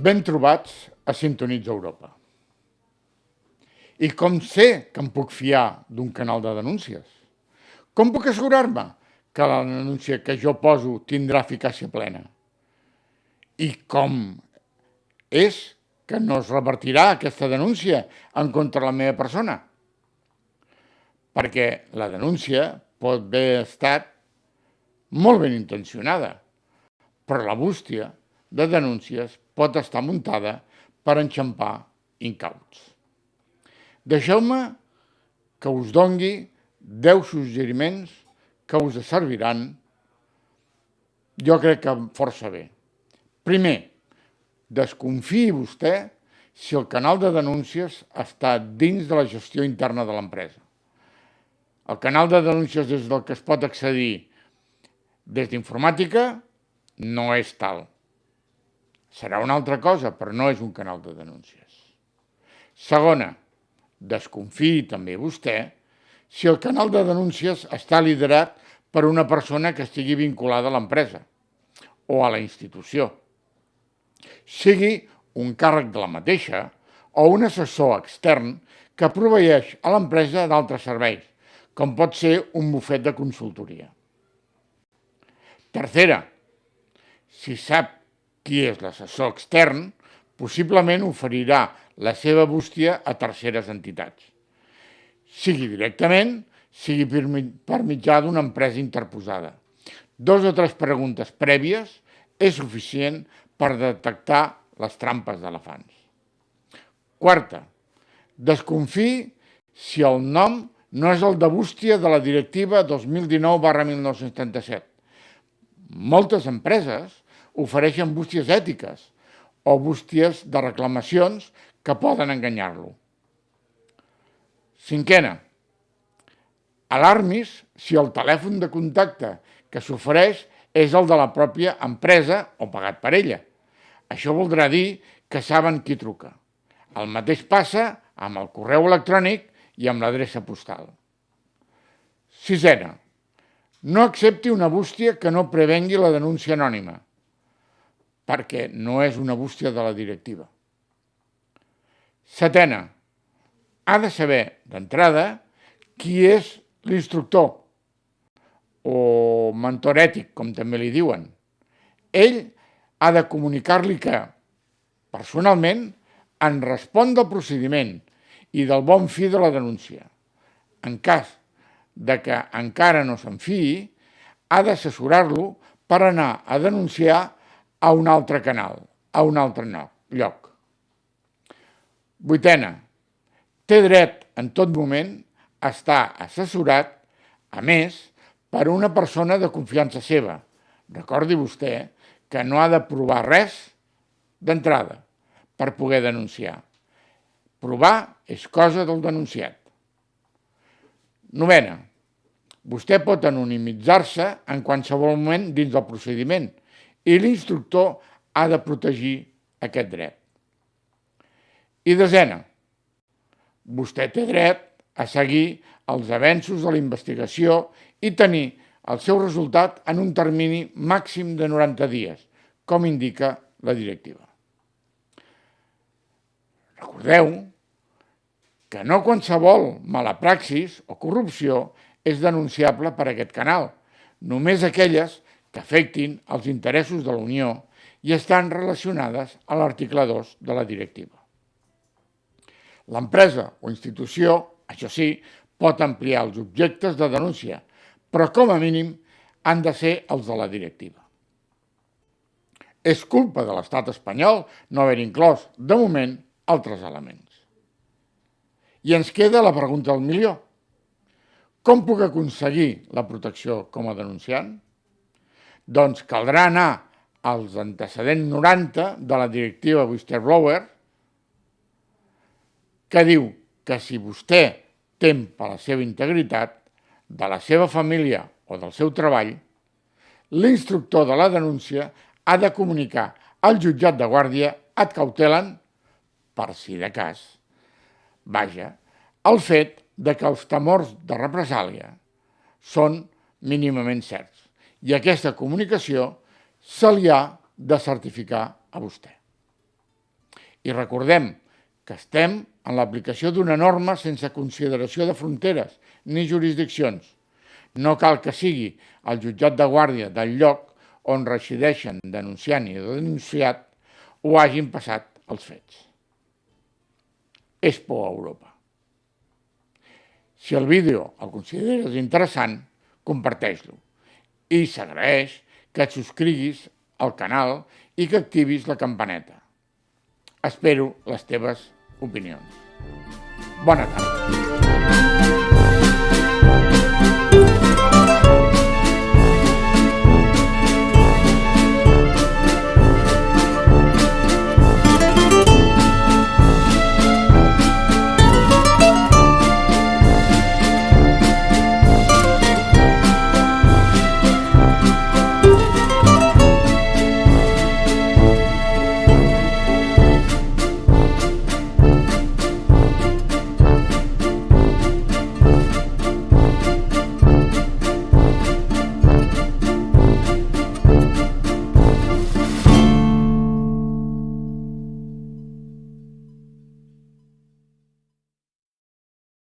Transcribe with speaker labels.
Speaker 1: Ben trobats a Sintonitza Europa. I com sé que em puc fiar d'un canal de denúncies? Com puc assegurar-me que la denúncia que jo poso tindrà eficàcia plena? I com és que no es revertirà aquesta denúncia en contra la meva persona? Perquè la denúncia pot haver estat molt ben intencionada, però la bústia de denúncies pot estar muntada per enxampar incauts. Deixeu-me que us dongui 10 suggeriments que us serviran, jo crec que força bé. Primer, desconfiï vostè si el canal de denúncies està dins de la gestió interna de l'empresa. El canal de denúncies des del que es pot accedir des d'informàtica no és tal. Serà una altra cosa, però no és un canal de denúncies. Segona, desconfiï també vostè si el canal de denúncies està liderat per una persona que estigui vinculada a l'empresa o a la institució, sigui un càrrec de la mateixa o un assessor extern que proveeix a l'empresa d'altres serveis, com pot ser un bufet de consultoria. Tercera, si sap qui és l'assessor extern, possiblement oferirà la seva bústia a terceres entitats, sigui directament, sigui per mitjà d'una empresa interposada. 2 o 3 preguntes prèvies és suficient per detectar les trampes d'elefants. Quarta, desconfiï si el nom no és el de bústia de la directiva 2019/1977. Moltes empreses ofereixen bústies ètiques o bústies de reclamacions que poden enganyar-lo. Cinquena, alarmis si el telèfon de contacte que s'ofereix és el de la pròpia empresa o pagat per ella. Això voldrà dir que saben qui truca. El mateix passa amb el correu electrònic i amb l'adreça postal. Sisena, no accepti una bústia que no prevengui la denúncia anònima, perquè no és una bústia de la directiva. Setena, ha de saber d'entrada qui és l'instructor o mentor ètic, com també li diuen. Ell ha de comunicar-li que, personalment, en respon del procediment i del bon fi de la denúncia. En cas de que encara no se'n fiï, ha d'assessorar-lo per anar a denunciar a un altre canal, a un altre lloc. Vuitena, té dret en tot moment a estar assessorat, a més, per una persona de confiança seva. Recordi vostè que no ha de provar res d'entrada per poder denunciar. Provar és cosa del denunciat. Novena, vostè pot anonimitzar-se en qualsevol moment dins del procediment i l'instructor ha de protegir aquest dret. I desena, vostè té dret a seguir els avenços de la investigació i tenir el seu resultat en un termini màxim de 90 dies, com indica la directiva. Recordeu que no qualsevol mala praxis o corrupció és denunciable per aquest canal, només aquelles que afectin els interessos de la Unió i estan relacionades a l'article 2 de la directiva. L'empresa o institució, això sí, pot ampliar els objectes de denúncia, però com a mínim han de ser els de la directiva. És culpa de l'estat espanyol no haver inclòs, de moment, altres elements. I ens queda la pregunta del milió. Com puc aconseguir la protecció com a denunciant? Doncs caldrà anar als antecedents 90 de la directiva Whistleblower, que diu que si vostè tem per la seva integritat, de la seva família o del seu treball, l'instructor de la denúncia ha de comunicar al jutjat de guàrdia ad cautelam, per si de cas, el fet de que els temors de represàlia són mínimament certs i aquesta comunicació se li ha de certificar a vostè. I recordem que estem en l'aplicació d'una norma sense consideració de fronteres ni jurisdiccions. No cal que sigui el jutjat de guàrdia del lloc on resideixen denunciant i denunciat o hagin passat els fets. És por a Europa. Si el vídeo el consideres interessant, comparteix-lo. I s'agraeix que et subscriguis al canal i que activis la campaneta. Espero les teves opinions. Bona tarda.